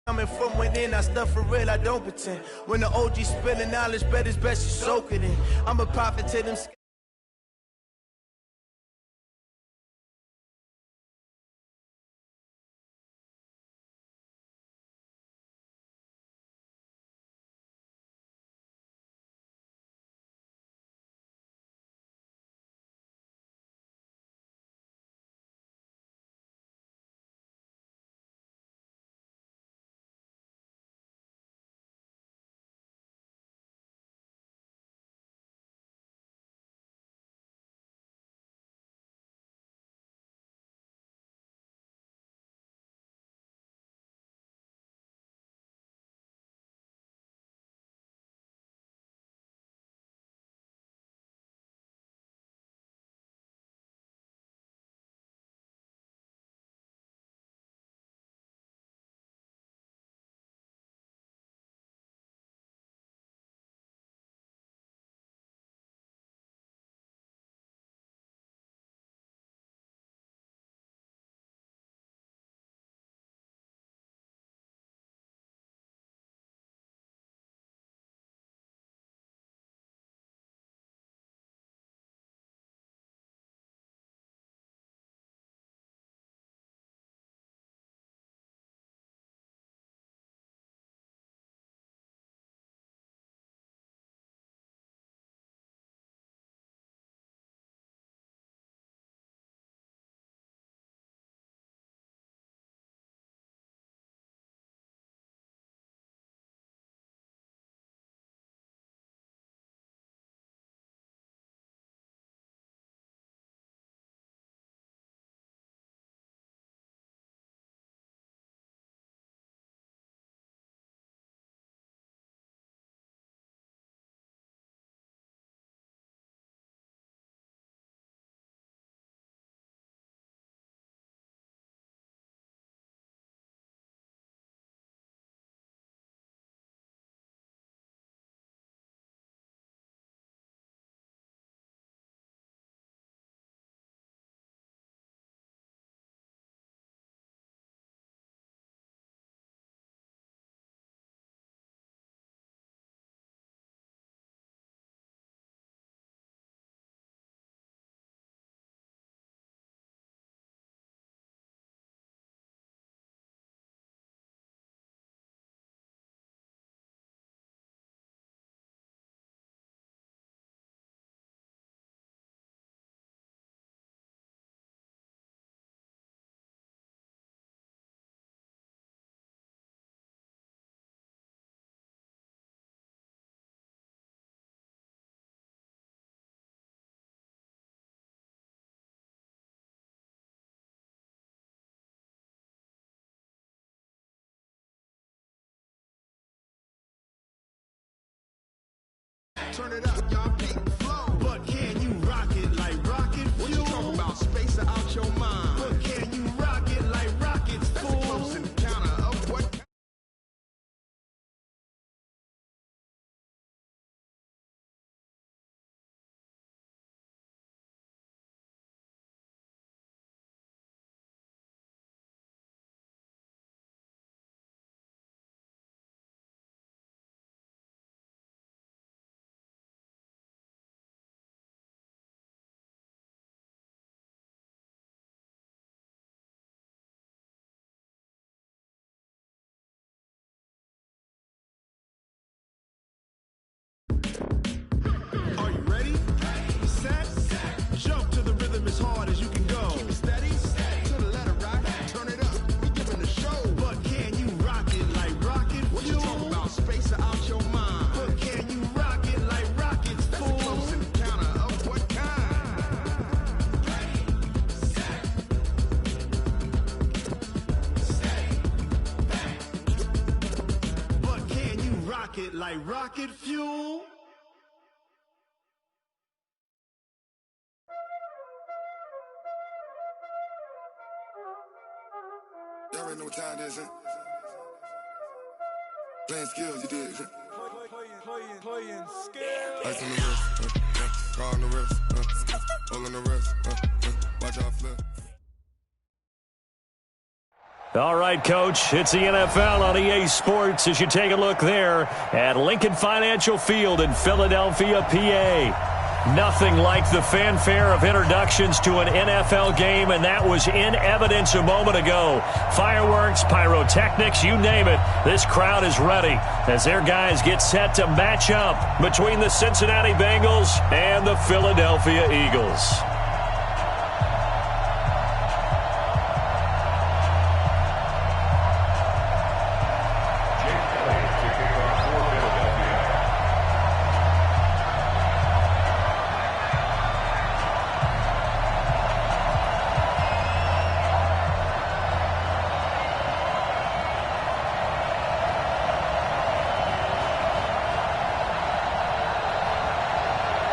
Coming from within, I stuff for real, I don't pretend. When the OG spilling knowledge, bet it's best you soak it in. I'm a prophet to them. Turn it up, y'all peep flow. But can you rock it like rocket fuel? What you talking about? Space out your mind. But can you rock it like rockets, fool? That's a close encounter of what? Are you ready? Set. Jump to the rhythm as hard as you can go. Keep it steady. To the letter right. Turn it up. We giving the show. But can you rock it like rocket fuel? What you talking about? Space out your mind. But can you rock it like rockets, fool? That's a close encounter of what kind? Ready, set, steady, but can you rock it like rocket fuel? Y'all already know what time it is, huh? Playing skills, you did. Playing skills. Ice on the wrist, car on the wrist, hole on the wrist, watch out flip. All right, Coach, it's the NFL on EA Sports as you take a look there at Lincoln Financial Field in Philadelphia, PA. Nothing like the fanfare of introductions to an NFL game, and that was in evidence a moment ago. Fireworks, pyrotechnics, you name it. This crowd is ready as their guys get set to match up between the Cincinnati Bengals and the Philadelphia Eagles.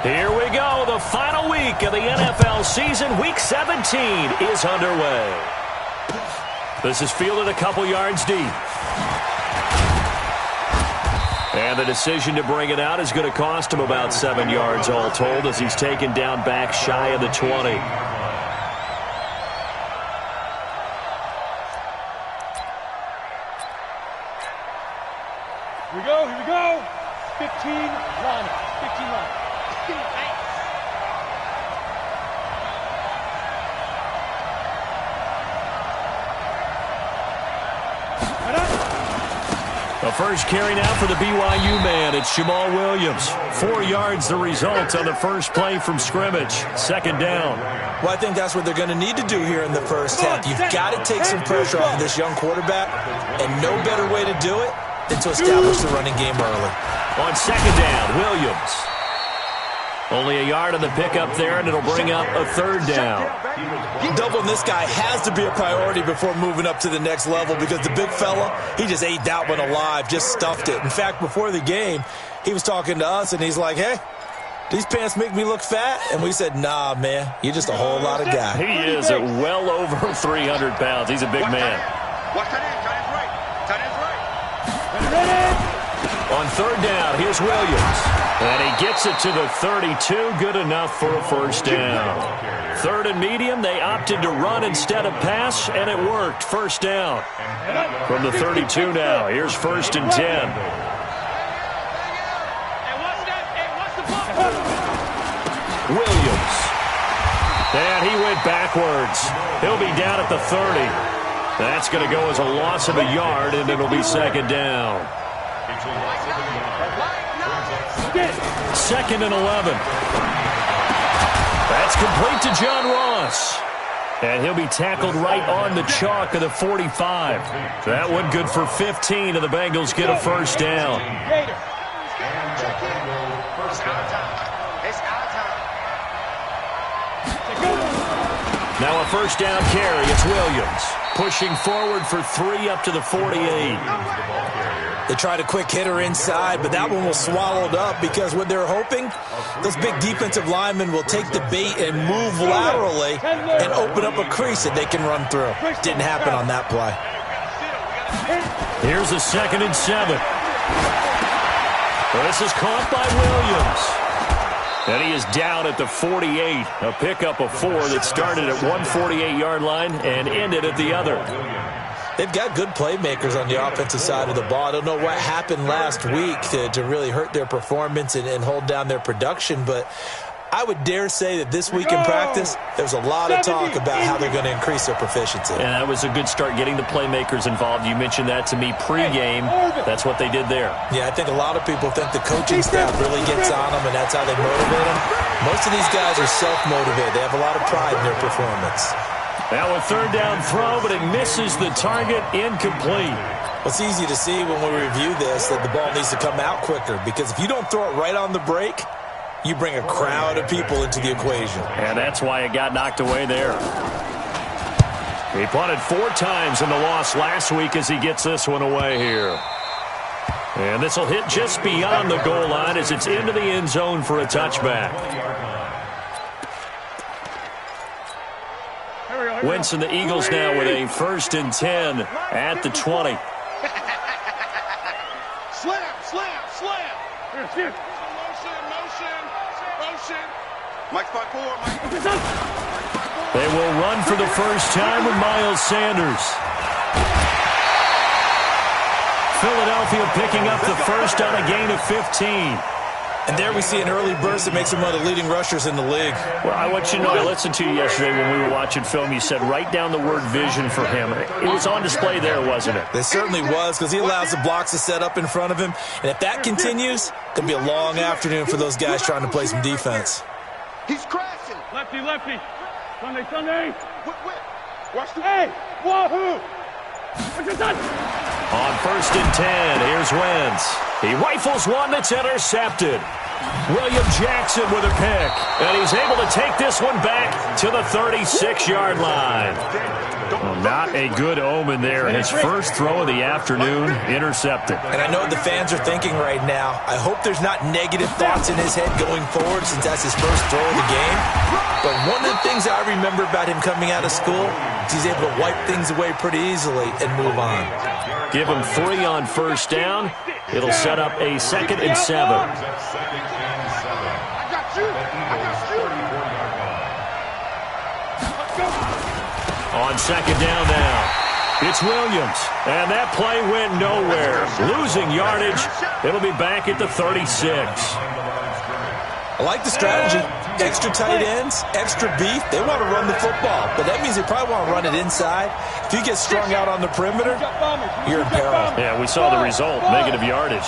Here we go. The final week of the NFL season. Week 17 is underway. This is fielded a couple yards deep. And the decision to bring it out is going to cost him about 7 yards all told as he's taken down back shy of the 20. Here we go, here we go. 15, run, 15, run. The first carry now for the BYU man. It's Jamal Williams. 4 yards the result on the first play from scrimmage. Second down. Well, I think that's what they're going to need to do here in the first half. You've got to take some pressure off of this young quarterback, and no better way to do it than to establish the running game early. On second down, Williams. Only a yard on the pickup there, and it'll bring up a third down. Doubling this guy has to be a priority before moving up to the next level because the big fella, he just ate that one alive, just stuffed it. In fact, before the game, he was talking to us, and he's like, hey, these pants make me look fat? And we said, nah, man, you're just a whole lot of guy. He is at well over 300 pounds. He's a big man. Watch that end, tight end's right. Tight end's right. On third down, here's Williams. And he gets it to the 32. Good enough for a first down. Third and medium, they opted to run instead of pass, and it worked. First down. From the 32 now, here's first and 10. Williams. And he went backwards. He'll be down at the 30. That's going to go as a loss of a yard, and it'll be second down. Second and 11. That's complete to John Ross. And he'll be tackled right on the chalk of the 45. That one good for 15, and the Bengals get a first down. Now a first down carry. It's Williams pushing forward for 3 up to the 48. They tried a quick hitter inside, but that one was swallowed up because what they're hoping, those big defensive linemen will take the bait and move laterally and open up a crease that they can run through. Didn't happen on that play. Here's a 2nd and 7. This is caught by Williams. And he is down at the 48. A pickup of 4 that started at 148-yard line and ended at the other. They've got good playmakers on the offensive side of the ball. I don't know what happened last week to really hurt their performance and hold down their production, but I would dare say that this week in practice, there's a lot of talk about how they're going to increase their proficiency. And that was a good start getting the playmakers involved. You mentioned that to me pregame. That's what they did there. Yeah, I think a lot of people think the coaching staff really gets on them, and that's how they motivate them. Most of these guys are self-motivated. They have a lot of pride in their performance. Now a third down throw, but it misses the target. Incomplete. Well, it's easy to see when we review this that the ball needs to come out quicker because if you don't throw it right on the break, you bring a crowd of people into the equation. And that's why it got knocked away there. He punted 4 times in the loss last week as he gets this one away here. And this will hit just beyond the goal line as it's into the end zone for a touchback. Wentz and the Eagles now with a 1st and 10 at the 20. Slam, slam, slam. Motion, motion. Mike 5-4. They will run for the first time with Miles Sanders. Philadelphia picking up the first on a gain of 15. And there we see an early burst that makes him one of the leading rushers in the league. Well, I want you to know, I listened to you yesterday when we were watching film. You said write down the word vision for him. It was on display there, wasn't it? It certainly was, because he allows the blocks to set up in front of him. And if that continues, it's going to be a long afternoon for those guys trying to play some defense. He's crashing. Lefty, lefty. Sunday, Sunday. Watch the... Hey, wahoo! What's your touch? On 1st and 10, here's Wentz. He rifles one that's intercepted. William Jackson with a pick. And he's able to take this one back to the 36-yard line. Well, not a good omen there. His first throw of the afternoon, intercepted. And I know what the fans are thinking right now. I hope there's not negative thoughts in his head going forward since that's his first throw of the game. But one of the things I remember about him coming out of school is he's able to wipe things away pretty easily and move on. Give him 3 on 1st down. It'll set up a 2nd and 7. I got you. On 2nd down now, it's Williams. And that play went nowhere. Losing yardage. It'll be back at the 36. I like the strategy. Extra tight ends, extra beef. They want to run the football, but that means they probably want to run it inside. If you get strung out on the perimeter, you're in peril. Yeah, we saw the result, negative yardage.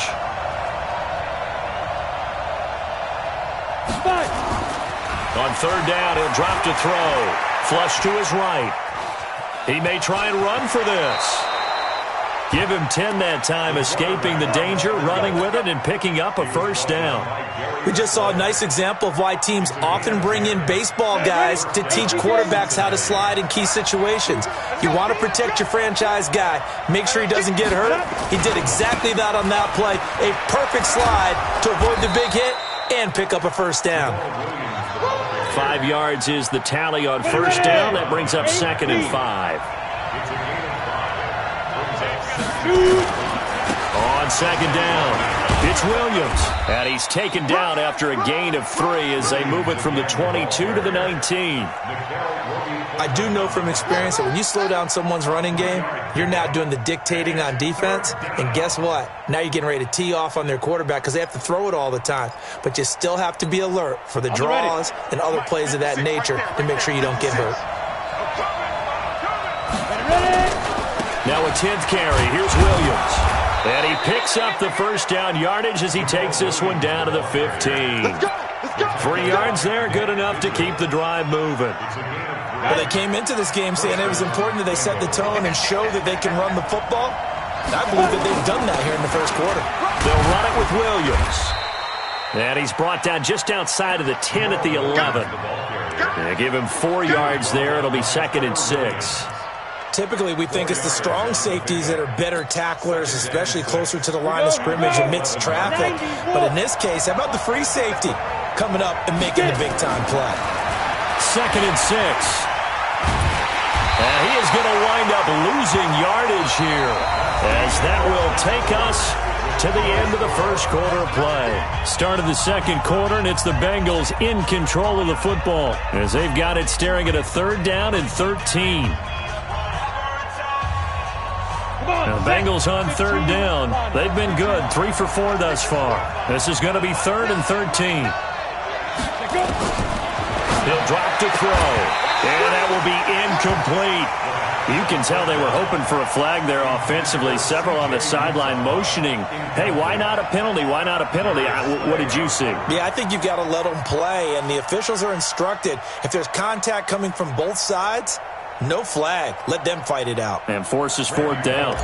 On 3rd down, he'll drop to throw. Flush to his right. He may try and run for this. Give him 10 that time, escaping the danger, running with it, and picking up a 1st down. We just saw a nice example of why teams often bring in baseball guys to teach quarterbacks how to slide in key situations. You want to protect your franchise guy. Make sure he doesn't get hurt. He did exactly that on that play. A perfect slide to avoid the big hit and pick up a 1st down. 5 yards is the tally on 1st down. That brings up 2nd and 5. On 2nd down, it's Williams. And he's taken down after a gain of 3 as they move it from the 22 to the 19. I do know from experience that when you slow down someone's running game, you're now doing the dictating on defense. And guess what? Now you're getting ready to tee off on their quarterback because they have to throw it all the time. But you still have to be alert for the draws and other plays of that nature to make sure you don't get hurt. Now a 10th carry. Here's Williams. And he picks up the 1st down yardage as he takes this one down to the 15. 3 yards there, good enough to keep the drive moving. Well, they came into this game saying it was important that they set the tone and show that they can run the football. I believe that they've done that here in the 1st quarter. They'll run it with Williams. And he's brought down just outside of the 10 at the 11. They give him 4 yards there. It'll be 2nd and 6. Typically, we think it's the strong safeties that are better tacklers, especially closer to the line of scrimmage amidst traffic. But in this case, how about the free safety coming up and making the big-time play? 2nd and 6. And he is going to wind up losing yardage here, as that will take us to the end of the 1st quarter of play. Start of the 2nd quarter, and it's the Bengals in control of the football, as they've got it staring at a 3rd down and 13. Now, the Bengals on 3rd down. They've been good, 3 for 4 thus far. This is going to be 3rd and 13. He'll drop to throw, and that will be incomplete. You can tell they were hoping for a flag there offensively. Several on the sideline motioning, hey, why not a penalty? Why not a penalty? What did you see? Yeah, I think you've got to let them play, and the officials are instructed. If there's contact coming from both sides, no flag. Let them fight it out. And forces 4th down.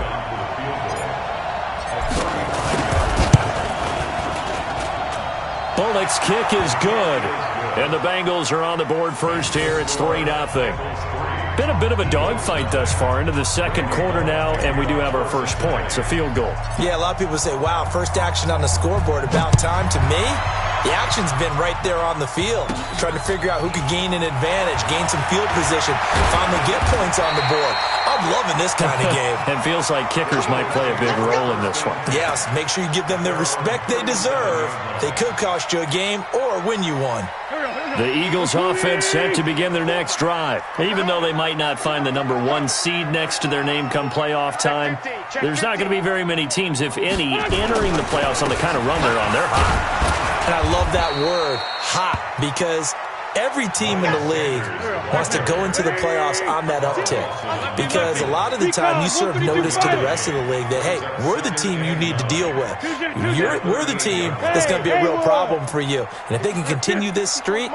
Bullock's kick is good. And the Bengals are on the board first here. It's 3-0. Been a bit of a dogfight thus far into the 2nd quarter now, and we do have our first point. It's a field goal. Yeah, a lot of people say, wow, first action on the scoreboard, about time. To me, the action's been right there on the field, trying to figure out who could gain an advantage, gain some field position, and finally get points on the board. I'm loving this kind of game. And feels like kickers might play a big role in this one. Yes, make sure you give them the respect they deserve. They could cost you a game or win you one. Here we go. The Eagles offense set to begin their next drive. Even though they might not find the number 1 seed next to their name come playoff time, there's not going to be very many teams, if any, entering the playoffs on the kind of run they're on. They're hot. And I love that word, hot, because every team in the league wants to go into the playoffs on that uptick, because a lot of the time you sort of notice to the rest of the league that, hey, we're the team you need to deal with. We're the team that's going to be a real problem for you. And if they can continue this streak,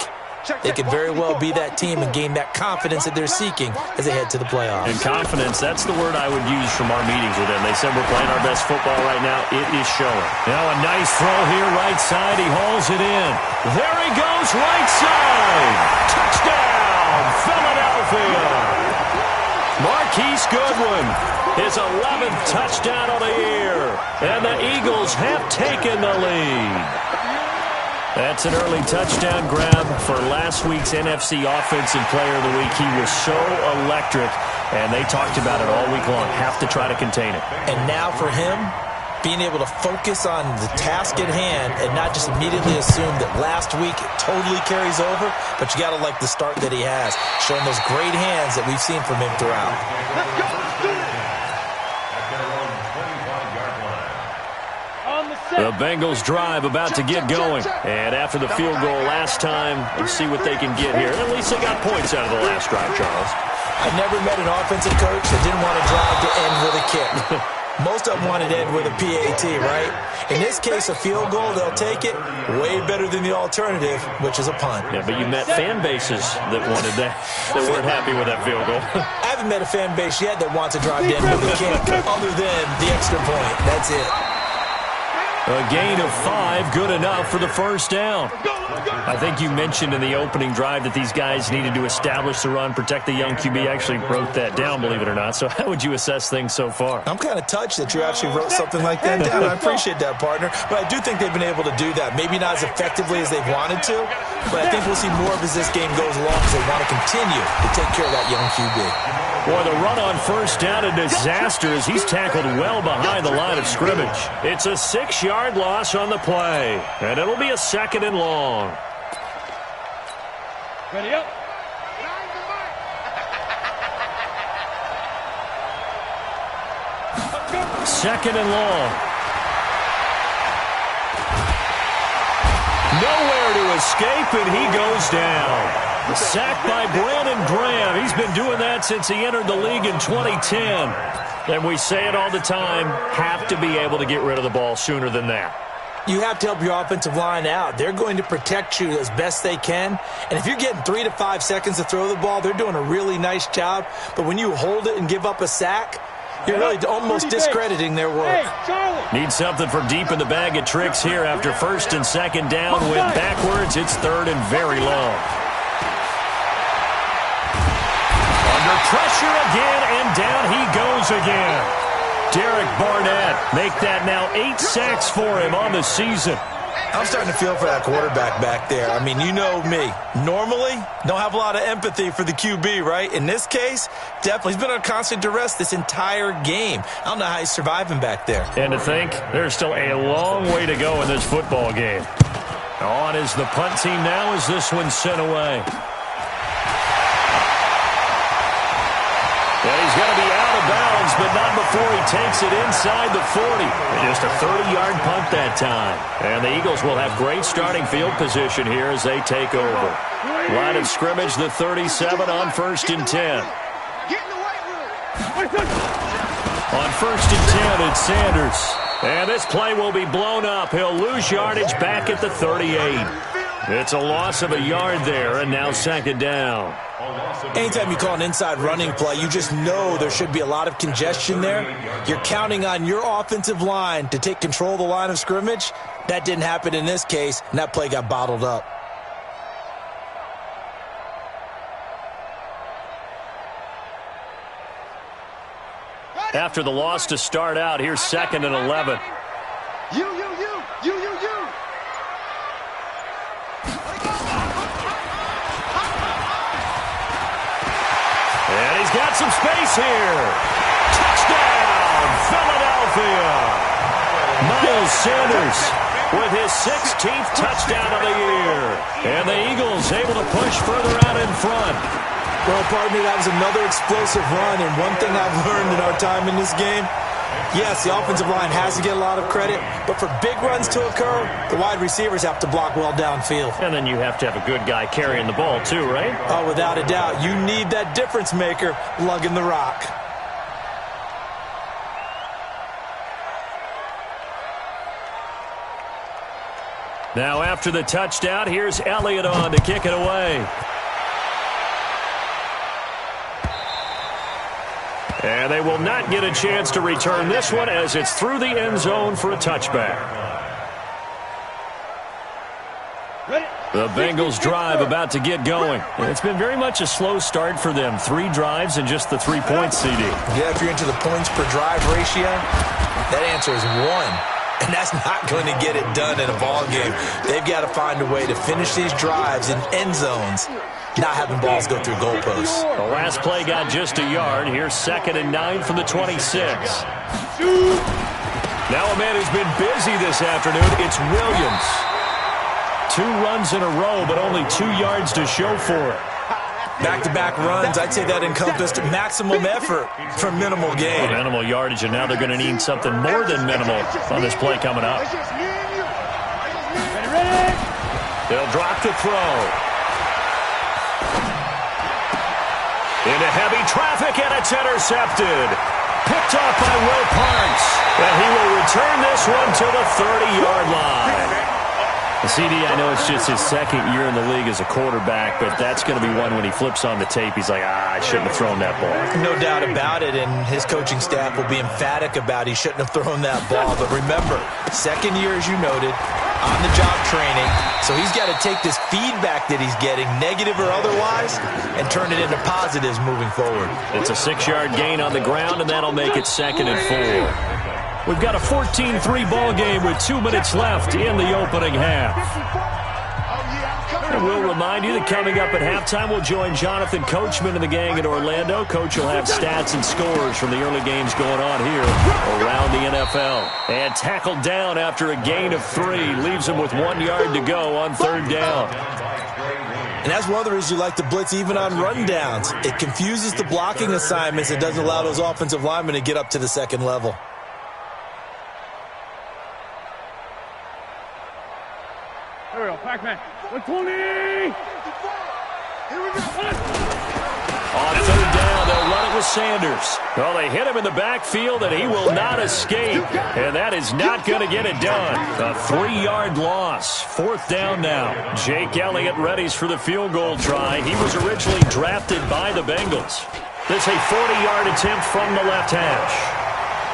they could very well be that team and gain that confidence that they're seeking as they head to the playoffs. And confidence, that's the word I would use from our meetings with them. They said we're playing our best football right now. It is showing. Now a nice throw here, right side. He hauls it in. There he goes, right side. Touchdown, Philadelphia. Marquise Goodwin, his 11th touchdown of the year. And the Eagles have taken the lead. That's an early touchdown grab for last week's NFC Offensive Player of the Week. He was so electric, and they talked about it all week long. Have to try to contain it. And now for him, being able to focus on the task at hand and not just immediately assume that last week it totally carries over, but you got to like the start that he has, showing those great hands that we've seen from him throughout. Let's go. The Bengals drive about to get going. And after the field goal last time, let's see what they can get here. At least they got points out of the last drive, Charles. I've never met an offensive coach that didn't want to drive to end with a kick. Most of them wanted to end with a PAT, right? In this case, a field goal, they'll take it. Way better than the alternative, which is a punt. Yeah, but you met fan bases that wanted that weren't happy with that field goal. I haven't met a fan base yet that wants to drive to end with a kick, other than the extra point. That's it. A gain of 5, good enough for the first down. I think you mentioned in the opening drive that these guys needed to establish the run, protect the young QB. I actually wrote that down, believe it or not. So how would you assess things so far? I'm kind of touched that you actually wrote something like that down. I appreciate that, partner. But I do think they've been able to do that. Maybe not as effectively as they've wanted to, but I think we'll see more of as this game goes along because they want to continue to take care of that young QB. Boy, the run on first down, a disaster as he's tackled well behind the line of scrimmage. It's a 6-yard loss on the play, and it'll be a 2nd and long. Ready up. Second and long. Nowhere to escape, and he goes down. Sacked by Brandon Graham. He's been doing that since he entered the league in 2010. And we say it all the time, have to be able to get rid of the ball sooner than that. You have to help your offensive line out. They're going to protect you as best they can. And if you're getting 3 to 5 seconds to throw the ball, they're doing a really nice job. But when you hold it and give up a sack, you're really almost discrediting their work. Need something for deep in the bag of tricks here after 1st and 2nd down. Went backwards. It's 3rd and very long. Under pressure again, and down he goes again. Derek Barnett make that now 8 sacks for him on the season. I'm starting to feel for that quarterback back there. I mean, you know me. Normally, don't have a lot of empathy for the QB, right? In this case, definitely. He's been on constant duress this entire game. I don't know how he's surviving back there. And to think, there's still a long way to go in this football game. On is the punt team now as this one's sent away. And he's going to be out of bounds, but not before he takes it inside the 40. Just a 30-yard punt that time. And the Eagles will have great starting field position here as they take over. Line of scrimmage, the 37 on 1st and 10. On 1st and 10, it's Sanders. And this play will be blown up. He'll lose yardage back at the 38. It's a loss of a yard there, and now 2nd down. Anytime you call an inside running play, you just know there should be a lot of congestion there. You're counting on your offensive line to take control of the line of scrimmage. That didn't happen in this case, and that play got bottled up. After the loss to start out, here's 2nd and 11. You. And he's got some space here. Touchdown, Philadelphia. Miles Sanders with his 16th touchdown of the year. And the Eagles able to push further out in front. Well, partner, that was another explosive run, and one thing I've learned in our time in this game, yes, the offensive line has to get a lot of credit, but for big runs to occur, the wide receivers have to block well downfield. And then you have to have a good guy carrying the ball too, right? Oh, without a doubt. You need that difference maker lugging the rock. Now after the touchdown, here's Elliott on to kick it away. And they will not get a chance to return this one as it's through the end zone for a touchback. The Bengals drive about to get going. It's been very much a slow start for them. 3 drives and just the 3 points, CD. Yeah, if you're into the points per drive ratio, that answer is 1. And that's not going to get it done in a ball game. They've got to find a way to finish these drives in end zones, not having balls go through goalposts. The last play got just a yard. Here's 2nd and 9 from the 26. Now a man who's been busy this afternoon, it's Williams. 2 runs in a row, but only 2 yards to show for it. Back-to-back runs, I'd say that encompassed maximum effort for minimal gain. Minimal yardage, and now they're going to need something more than minimal on this play coming up. They'll drop the throw. Into heavy traffic, and it's intercepted. Picked off by Will Parks. And he will return this one to the 30-yard line. CD, I know it's just his 2nd year in the league as a quarterback, but that's going to be one when he flips on the tape. He's like, I shouldn't have thrown that ball. No doubt about it, and his coaching staff will be emphatic about he shouldn't have thrown that ball. But remember, 2nd year, as you noted, on-the-job training, so he's got to take this feedback that he's getting, negative or otherwise, and turn it into positives moving forward. It's a 6-yard gain on the ground, and that'll make it 2nd and 4. We've got a 14-3 ball game with 2 minutes left in the opening half. And we'll remind you that coming up at halftime, we'll join Jonathan Coachman and the gang in Orlando. Coach will have stats and scores from the early games going on here around the NFL. And tackled down after a gain of 3. Leaves him with 1 yard to go on 3rd down. And that's one of the reasons you like to blitz even on rundowns. It confuses the blocking assignments. It doesn't allow those offensive linemen to get up to the 2nd level. Here we go, Pac-Man. 120! Here we go. On 3rd down, they'll run it with Sanders. Well, they hit him in the backfield, and he will not escape. And that is not going to get it done. A 3-yard loss. 4th down now. Jake Elliott readies for the field goal try. He was originally drafted by the Bengals. This is a 40-yard attempt from the left hash.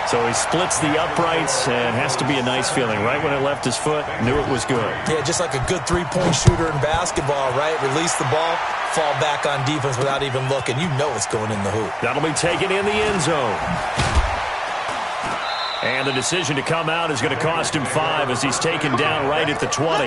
So he splits the uprights, and has to be a nice feeling. Right when it left his foot, knew it was good. Yeah, just like a good 3-point shooter in basketball, right? Release the ball, fall back on defense without even looking. You know it's going in the hoop. That'll be taken in the end zone. And the decision to come out is going to cost him 5 as he's taken down right at the 20.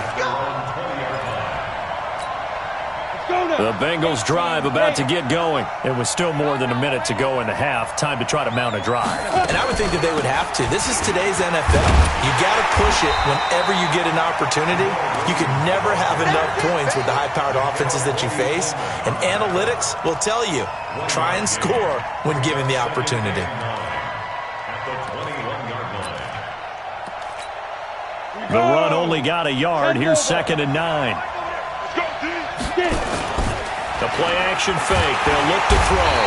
The Bengals drive about to get going. It was still more than a minute to go in the half. Time to try to mount a drive. And I would think that they would have to. This is today's NFL. You got to push it whenever you get an opportunity. You can never have enough points with the high-powered offenses that you face. And analytics will tell you, try and score when given the opportunity. The run only got a yard. Here's 2nd and 9. The play-action fake. They'll look to throw.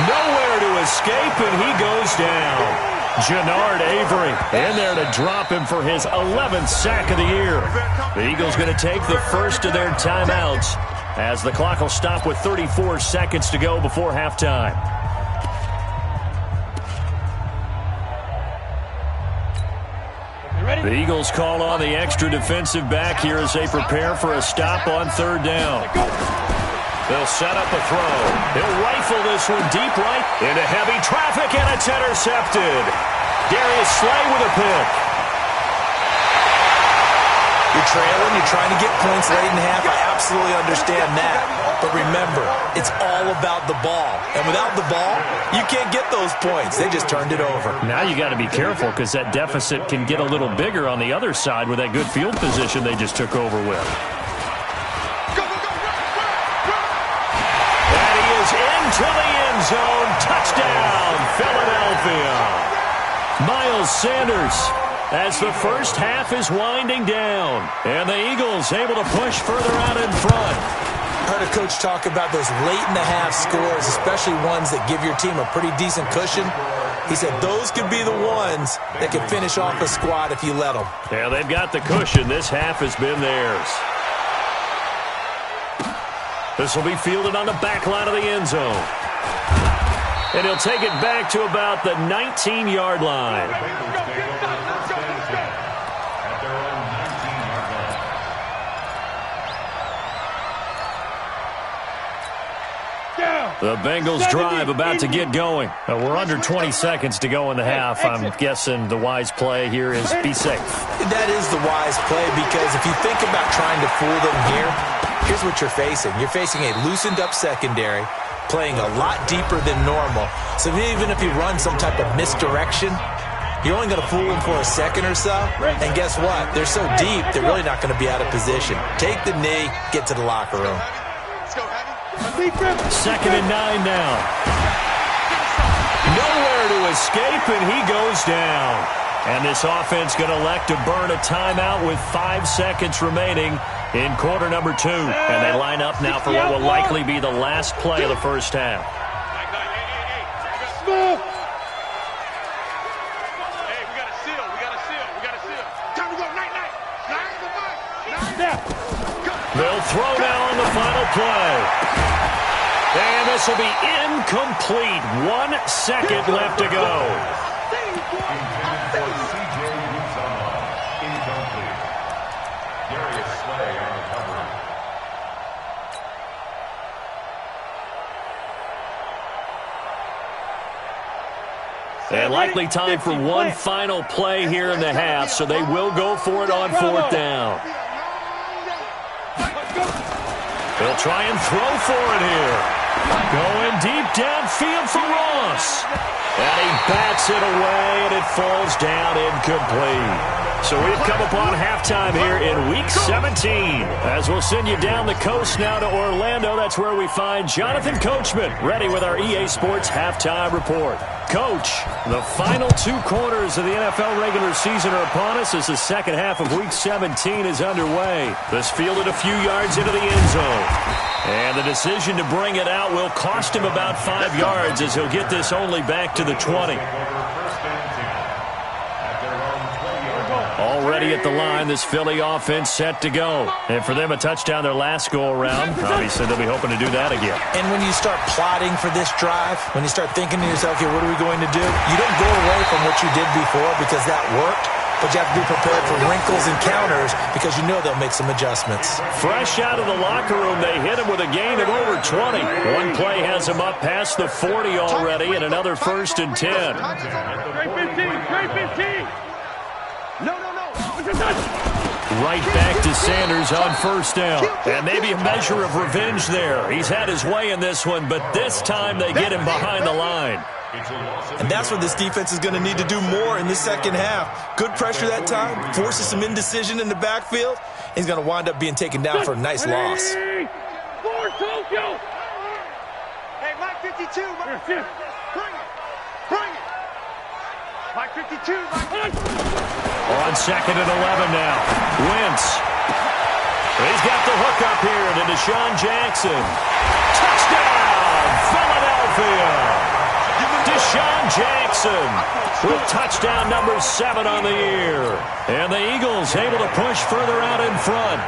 Nowhere to escape, and he goes down. Jannard Avery in there to drop him for his 11th sack of the year. The Eagles going to take the first of their timeouts as the clock will stop with 34 seconds to go before halftime. The Eagles call on the extra defensive back here as they prepare for a stop on 3rd down. They'll set up a throw. He'll rifle this one deep right into heavy traffic, and it's intercepted. Darius Slay with a pick. You're trailing, you're trying to get points late in the half. I absolutely understand that. But remember, it's all about the ball. And without the ball, you can't get those points. They just turned it over. Now you got to be careful because that deficit can get a little bigger on the other side with that good field position they just took over with. And he is into the end zone. Touchdown, Philadelphia. Miles Sanders, as the first half is winding down. And the Eagles able to push further out in front. I heard a coach talk about those late-in-the-half scores, especially ones that give your team a pretty decent cushion. He said those could be the ones that can finish off a squad if you let them. Yeah, they've got the cushion. This half has been theirs. This will be fielded on the back line of the end zone. And he'll take it back to about the 19-yard line. The Bengals drive about to get going. We're under 20 seconds to go in the half. I'm guessing the wise play here is be safe. That is the wise play because if you think about trying to fool them here, here's what you're facing. You're facing a loosened-up secondary, playing a lot deeper than normal. So even if you run some type of misdirection, you're only going to fool them for a second or so. And guess what? They're so deep, they're really not going to be out of position. Take the knee, get to the locker room. Second and 9 now. Nowhere to escape, and he goes down. And this offense going to elect to burn a timeout with 5 seconds remaining in quarter number 2. And they line up now for what will likely be the last play of the first half. Hey, we got a seal. Time to go. Night. They'll throw now on the final play. And this will be incomplete. 1 second left to go. And likely time for one final play here in the half, so they will go for it on 4th down. They'll try and throw for it here. Going deep downfield for Ross. And he bats it away, and it falls down incomplete. So we've come upon halftime here in Week 17. As we'll send you down the coast now to Orlando, that's where we find Jonathan Coachman, ready with our EA Sports Halftime Report. Coach, the final 2 quarters of the NFL regular season are upon us as the second half of Week 17 is underway. This fielded a few yards into the end zone. And the decision to bring it out will cost him about 5 yards as he'll get this only back to the 20. Already at the line, this Philly offense set to go. And for them, a touchdown their last go-around. Obviously, they'll be hoping to do that again. And when you start plotting for this drive, when you start thinking to yourself, okay, what are we going to do? You don't go away from what you did before because that worked. But you have to be prepared for wrinkles and counters because you know they'll make some adjustments. Fresh out of the locker room, they hit him with a gain of over 20. One play has him up past the 40 already, and another 1st and 10. Straight 15. No. Right back to Sanders on 1st down. And maybe a measure of revenge there. He's had his way in this one, but this time they get him behind the line. And that's what this defense is going to need to do more in the second half. Good pressure that time, forces some indecision in the backfield. He's going to wind up being taken down for a nice loss. For Tokyo. Hey, Mike 52. Bring it. Mike 52. On 2nd and 11 now. Wentz. He's got the hook up here to Deshaun Jackson. Touchdown, Philadelphia. Deshaun Jackson with touchdown number 7 on the year. And the Eagles able to push further out in front.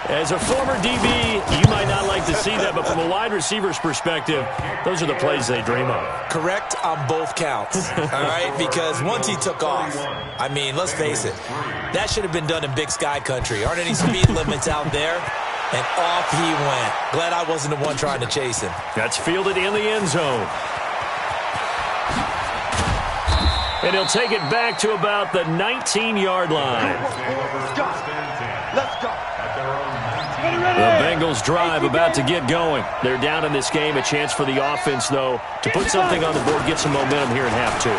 As a former DB, you might not like to see that, but from a wide receiver's perspective, those are the plays they dream of. Correct on both counts, all right? Because once he took off, I mean, let's face it, that should have been done in Big Sky country. Aren't any speed limits out there? And off he went. Glad I wasn't the one trying to chase him. That's fielded in the end zone. And he'll take it back to about the 19-yard line. The Bengals drive about to get going. They're down in this game. A chance for the offense, though, to put something on the board, get some momentum here in half two.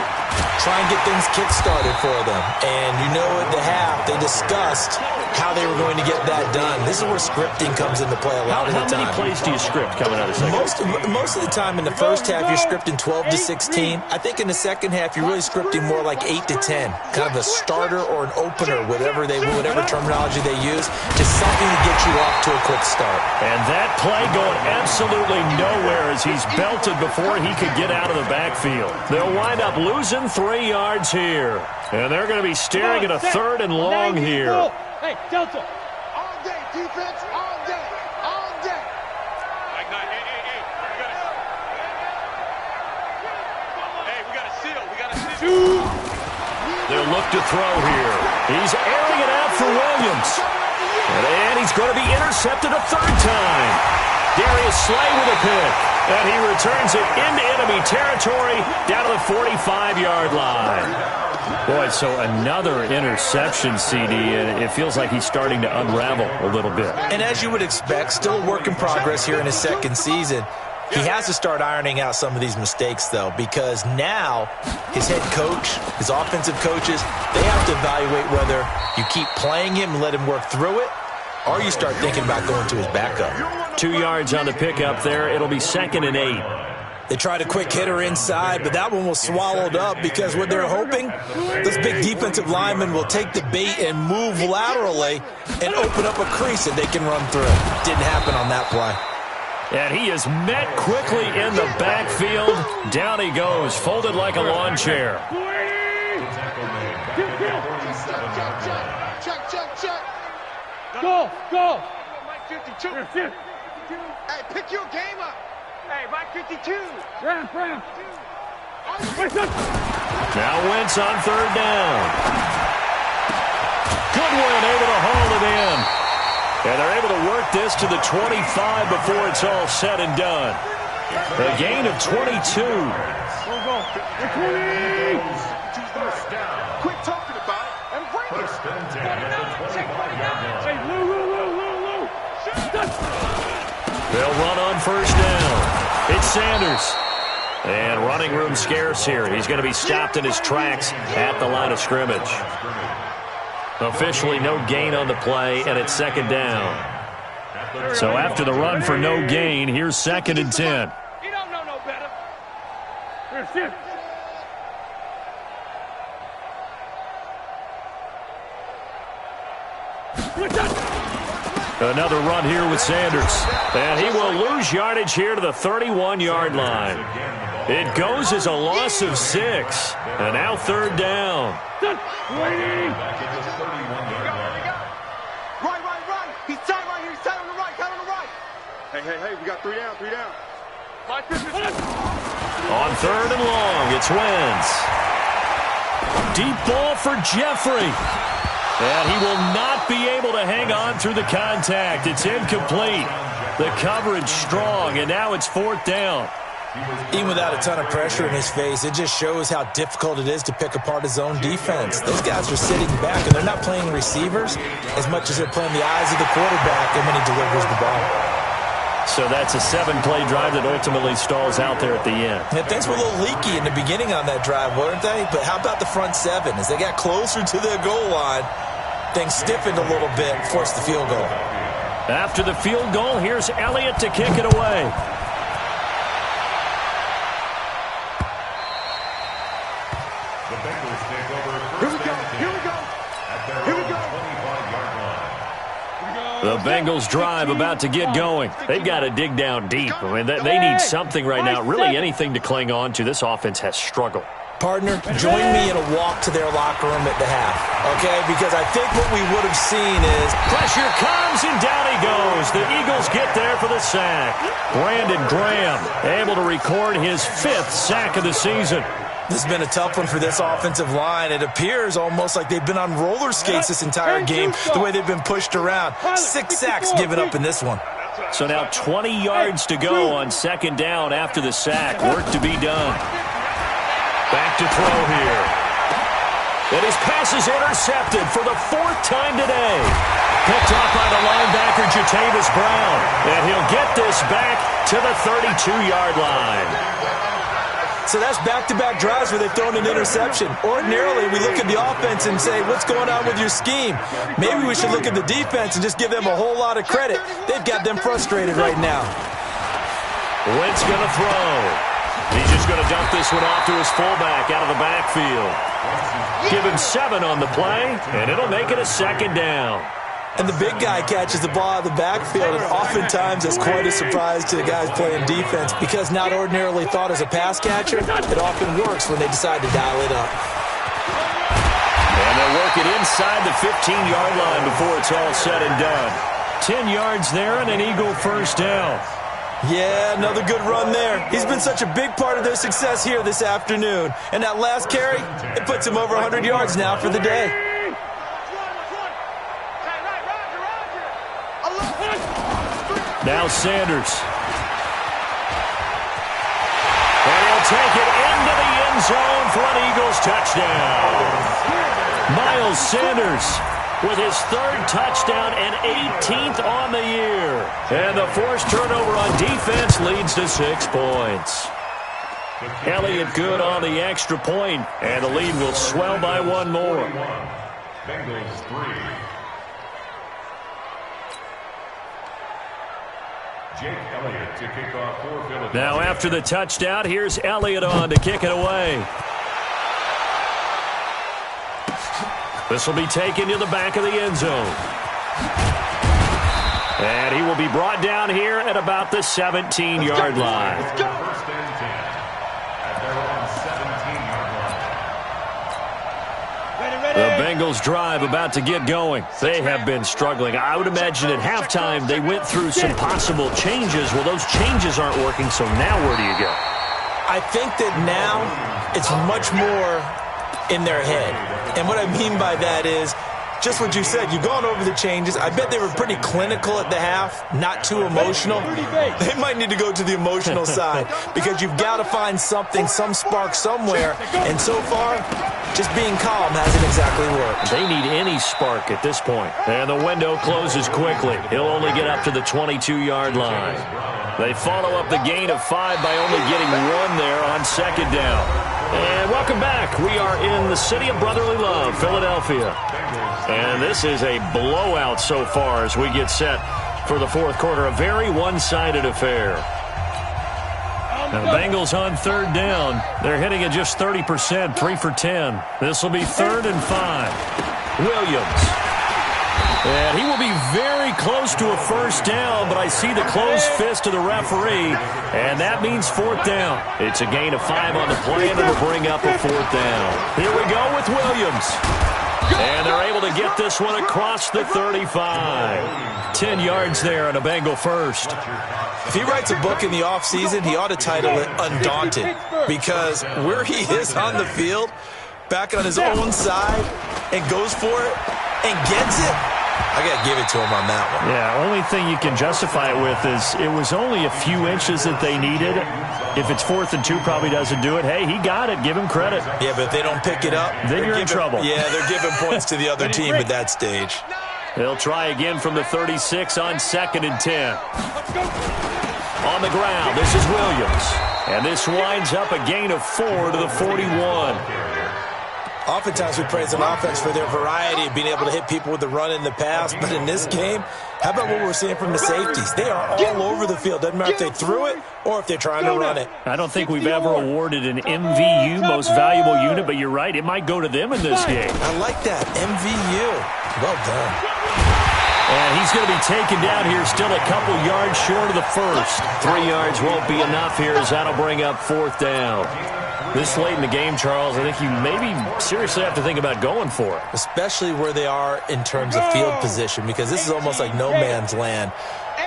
Try and get things kick-started for them. And you know at the half, they discussed how they were going to get that done. This is where scripting comes into play a lot of the time. How many plays do you script coming out of the second? Most of the time in the first half, you're scripting 12 to 16. I think in the second half, you're really scripting more like 8 to 10. Kind of a starter or an opener, whatever terminology they use, just something to get you off to a quick start. And that play going absolutely nowhere as he's belted before he could get out of the backfield. They'll wind up losing 3 yards here. And they're going to be staring at a 3rd and long here. Hey, Delta. All day, defense, all day, all day. Like, hey, we got to seal. We got to seal. They'll look to throw here. He's airing it out for Williams. And he's going to be intercepted a 3rd time. Darius Slay with a pick. And he returns it into enemy territory down to the 45-yard line. Boy, so another interception, CD, and it feels like he's starting to unravel a little bit. And as you would expect, still a work in progress here in his second season. He has to start ironing out some of these mistakes, though, because now his head coach, his offensive coaches, they have to evaluate whether you keep playing him and let him work through it, or you start thinking about going to his backup. 2 yards on the pickup there. It'll be 2nd and 8. They tried a quick hitter inside, but that one was swallowed up because what they're hoping, this big defensive lineman will take the bait and move laterally and open up a crease that they can run through. Didn't happen on that play. And he is met quickly in the backfield. Down he goes, folded like a lawn chair. Check. Go. Mike 52. Hey, pick your game up. Hey, Mike 52. Ram. Now Wentz on 3rd down. Goodwin able to haul it in. And they're able to work this to the 25 before it's all said and done. A gain of 22. Go. 20. Quit talking about it and bring it. Hey, Lou. They'll run on 1st down. It's Sanders. And running room scarce here. He's going to be stopped in his tracks at the line of scrimmage. Officially no gain on the play, and it's 2nd down. So after the run for no gain, here's 2nd and 10. You don't know no better. Another run here with Sanders. And he will lose yardage here to the 31-yard line. It goes as a loss of 6. And now 3rd down. Right. He's tight right here. He's tight on the right. Hey, we got 3 down. On 3rd and long, it's Wentz. Deep ball for Jeffrey. And he will not be able to hang on through the contact. It's incomplete. The coverage strong, and now it's 4th down. Even without a ton of pressure in his face, it just shows how difficult it is to pick apart his own defense. Those guys are sitting back, and they're not playing receivers as much as they're playing the eyes of the quarterback and when he delivers the ball. So that's a 7-play drive that ultimately stalls out there at the end. And things were a little leaky in the beginning on that drive, weren't they? But how about the front 7? As they got closer to the goal line, things stiffened a little bit and forced the field goal. After the field goal, here's Elliott to kick it away. The Bengals drive about to get going. They've got to dig down deep. I mean, they need something right now, really anything to cling on to. This offense has struggled. Partner, join me in a walk to their locker room at the half, okay? Because I think what we would have seen is... Pressure comes, and down he goes. The Eagles get there for the sack. Brandon Graham able to record his 5th sack of the season. This has been a tough one for this offensive line. It appears almost like they've been on roller skates this entire game, the way they've been pushed around. 6 sacks given up in this one. So now 20 yards to go on 2nd down after the sack. Work to be done. Back to throw here. And his pass is intercepted for the 4th time today. Picked up by the linebacker, Jatavis Brown. And he'll get this back to the 32-yard line. So that's back-to-back drives where they've thrown an interception. Ordinarily, we look at the offense and say, what's going on with your scheme? Maybe we should look at the defense and just give them a whole lot of credit. They've got them frustrated right now. Wentz going to throw. He's just going to dump this one off to his fullback out of the backfield. Give him 7 on the play, and it'll make it a second down. And the big guy catches the ball out of the backfield, and oftentimes it's quite a surprise to the guys playing defense because not ordinarily thought as a pass catcher, it often works when they decide to dial it up. And they'll work it inside the 15-yard line before it's all said and done. 10 yards there and an Eagle first down. Yeah, another good run there. He's been such a big part of their success here this afternoon. And that last carry, it puts him over 100 yards now for the day. Now Sanders. And he'll take it into the end zone for an Eagles touchdown. Miles Sanders with his 3rd touchdown and 18th on the year. And the forced turnover on defense leads to 6 points. Elliott good on the extra point, and the lead will swell by 1 more. Bengals 3. Jake Elliott to kick off for Philadelphia. Now after the touchdown, here's Elliott on to kick it away. This will be taken to the back of the end zone. And he will be brought down here at about the 17-yard line. First and 10 at their own 17-yard line. The Bengals drive about to get going. They have been struggling. I would imagine at halftime they went through some possible changes. Well, those changes aren't working, so now where do you go? I think that now it's much more in their head. And what I mean by that is just what you said. You've gone over the changes. I bet they were pretty clinical at the half, not too emotional. They might need to go to the emotional side because you've got to find something, some spark somewhere. And so far, just being calm hasn't exactly worked. They need any spark at this point. And the window closes quickly. He'll only get up to the 22-yard line. They follow up the gain of 5 by only getting 1 there on 2nd down. And welcome back. We are in the city of brotherly love, Philadelphia. And this is a blowout so far as we get set for the 4th quarter. A very one-sided affair. Now the Bengals on 3rd down. They're hitting at just 30%, 3 for 10. This will be 3rd and 5. Williams. And he will be very close to a first down, but I see the closed fist of the referee, and that means 4th down. It's a gain of 5 on the play, and it'll bring up a 4th down. Here we go with Williams. And they're able to get this one across the 35. 10 yards there and a Bengal first. If he writes a book in the offseason, he ought to title it Undaunted, because where he is on the field, back on his own side, and goes for it and gets it, I got to give it to him on that one. Yeah, only thing you can justify it with is it was only a few inches that they needed. If it's 4th and 2, probably doesn't do it. Hey, he got it. Give him credit. Yeah, but if they don't pick it up, then you're in trouble. Yeah, they're giving points to the other team at that stage. They'll try again from the 36 on 2nd and 10. On the ground, this is Williams. And this winds up a gain of 4 to the 41. Oftentimes we praise an offense for their variety of being able to hit people with the run and the pass, but in this game, how about what we're seeing from the safeties? They are all over the field. Doesn't matter if they threw it or if they're trying to run it. I don't think we've ever awarded an MVU, most valuable unit, but you're right, it might go to them in this game. I like that, MVU. Well done. And he's going to be taken down here, still a couple yards short of the first. 3 yards won't be enough here as that'll bring up 4th down. This late in the game, Charles, I think you maybe seriously have to think about going for it. Especially where they are in terms of field position, because this is almost like no man's land.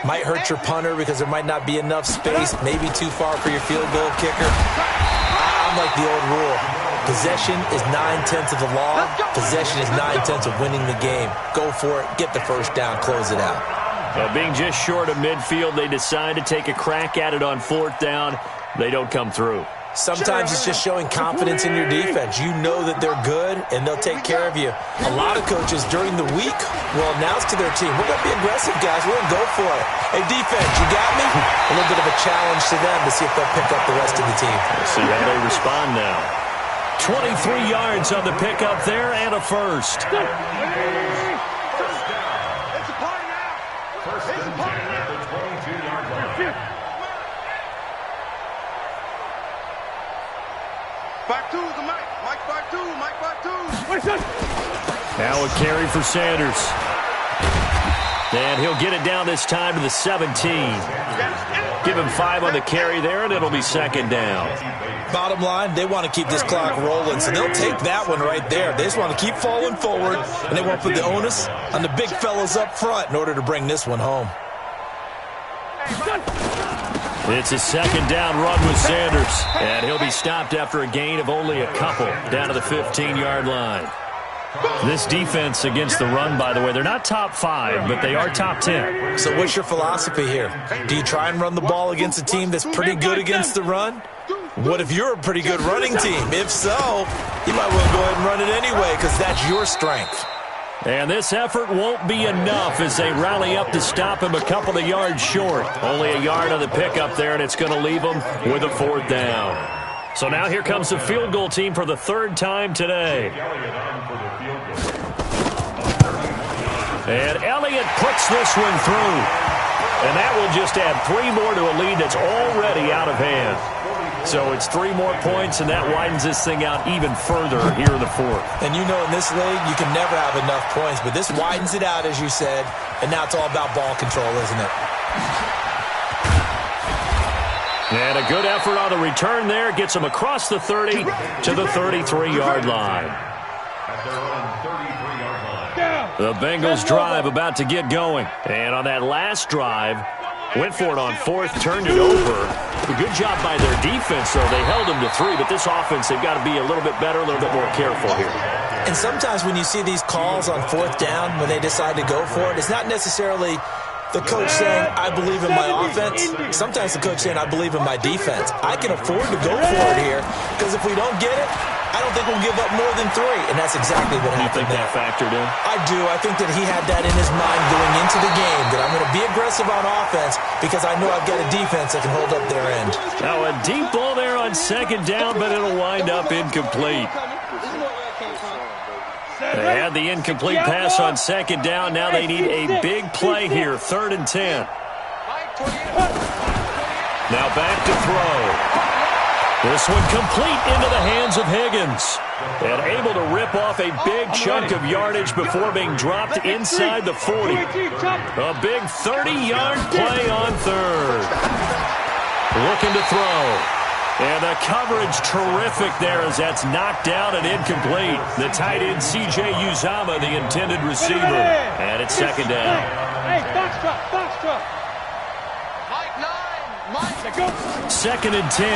Might hurt your punter because there might not be enough space, maybe too far for your field goal kicker. I'm like the old rule. Possession is 9/10 of the law. Possession is 9/10 of winning the game. Go for it. Get the first down. Close it out. Being just short of midfield, they decide to take a crack at it on 4th down. They don't come through. Sometimes it's just showing confidence in your defense. You know that they're good, and they'll take care of you. A lot of coaches during the week will announce to their team, we're going to be aggressive, guys. We're going to go for it. Hey, defense, you got me? A little bit of a challenge to them to see if they'll pick up the rest of the team. We'll see how they respond now. 23 yards on the pickup there and a first. It's a party now. First and 10 at the 22-yard line. Back two, the Mike. Mike back two. Mike back two. Now a carry for Sanders. And he'll get it down this time to the 17. Give him 5 on the carry there, and it'll be second down. Bottom line, they want to keep this clock rolling, so they'll take that one right there. They just want to keep falling forward, and they want to put the onus on the big fellas up front in order to bring this one home. It's a second down run with Sanders, and he'll be stopped after a gain of only a couple down to the 15-yard line. This defense against the run, by the way, they're not top 5, but they are top 10. So what's your philosophy here? Do you try and run the ball against a team that's pretty good against the run? What if you're a pretty good running team? If so, you might well go ahead and run it anyway because that's your strength. And this effort won't be enough as they rally up to stop him a couple of yards short. Only a yard on the pickup there, and it's going to leave him with a 4th down. So now here comes the field goal team for the 3rd time today. And Elliott puts this one through. And that will just add 3 more to a lead that's already out of hand. So it's 3 more points, and that widens this thing out even further here in the 4th. And you know in this league, you can never have enough points, but this widens it out, as you said, and now it's all about ball control, isn't it? And a good effort on the return there. Gets him across the 30 to the 33-yard line. The Bengals drive about to get going. And on that last drive, went for it on 4th, turned it over. A good job by their defense, though. They held them to 3, but this offense, they've got to be a little bit better, a little bit more careful here. And sometimes when you see these calls on 4th down, when they decide to go for it, it's not necessarily the coach saying, I believe in my offense. Sometimes the coach saying, I believe in my defense. I can afford to go for it here because if we don't get it, I don't think we'll give up more than 3. And that's exactly what happened there. You think that factored in? I do. I think that he had that in his mind going into the game, that I'm going to be aggressive on offense because I know I've got a defense that can hold up their end. Now a deep ball there on 2nd down, but it'll wind up incomplete. They had the incomplete pass on 2nd down. Now they need a big play here, 3rd and 10. Now back to throw. This one complete into the hands of Higgins. And able to rip off a big chunk of yardage before being dropped inside the 40. A big 30-yard play on 3rd. Looking to throw. And the coverage terrific there as that's knocked down and incomplete. The tight end C.J. Uzama, the intended receiver. And it's 2nd down. Hey, box drop. Mike 9. 2nd and 10.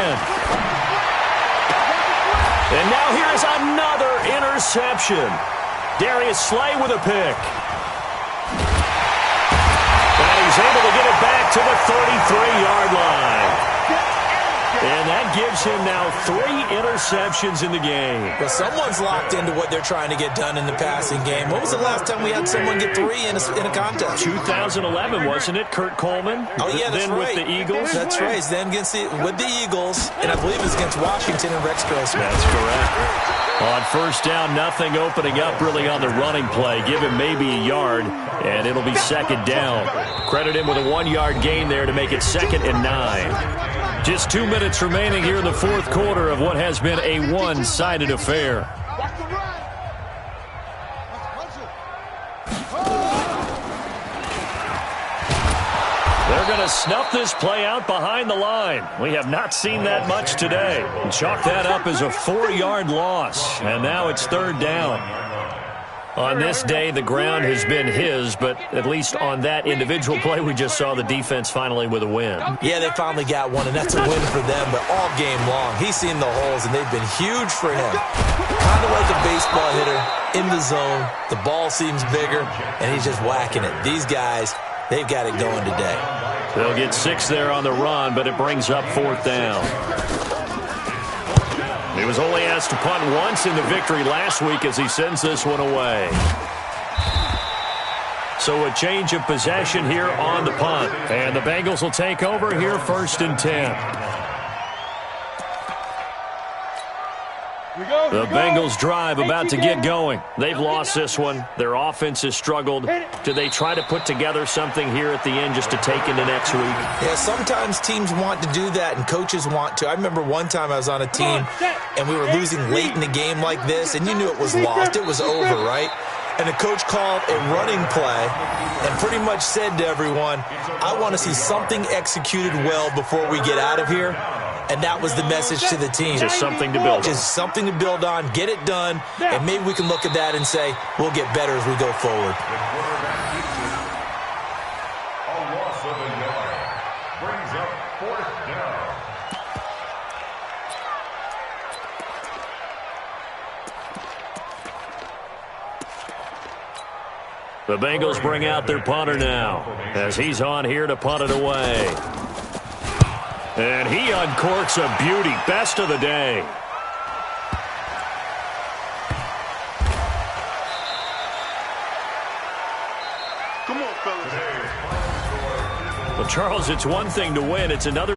And now here's another interception. Darius Slay with a pick. And he's able to get it back to the 33-yard line. And that gives him now 3 interceptions in the game. Well, someone's locked into what they're trying to get done in the passing game. When was the last time we had someone get 3 in a contest? 2011, wasn't it? Kurt Coleman? Oh, yeah, that's then right. With the Eagles? That's right. Then with the Eagles, and I believe it's against Washington and Rex Grossman. That's correct. On 1st down, nothing opening up really on the running play. Give him maybe a yard, and it'll be 2nd down. Credit him with a 1-yard gain there to make it 2nd and 9. Just 2 minutes remaining here in the 4th quarter of what has been a one-sided affair. They're going to snuff this play out behind the line. We have not seen that much today. Chalk that up as a 4-yard loss, and now it's 3rd down. On this day, the ground has been his, but at least on that individual play, we just saw the defense finally with a win. Yeah, they finally got one, and that's a win for them, but all game long, he's seen the holes, and they've been huge for him. Kind of like a baseball hitter in the zone. The ball seems bigger, and he's just whacking it. These guys, they've got it going today. They'll get 6 there on the run, but it brings up 4th down. was only asked to punt once in the victory last week as he sends this one away. So a change of possession here on the punt. And the Bengals will take over here 1st and 10. The Bengals drive about to get going. They've lost this one. Their offense has struggled. Do they try to put together something here at the end just to take into next week? Yeah, sometimes teams want to do that and coaches want to. I remember one time I was on a team and we were losing late in the game like this, and you knew it was lost. It was over, right? And the coach called a running play and pretty much said to everyone, I want to see something executed well before we get out of here. And that was the message to the team. Just something to build on. Just something to build on, get it done, and maybe we can look at that and say, we'll get better as we go forward. A loss of a yard brings up 4th down. The Bengals bring out their punter now as he's on here to punt it away. And he uncorks a beauty. Best of the day. Come on, fellas. Well, Charles, it's one thing to win. It's another.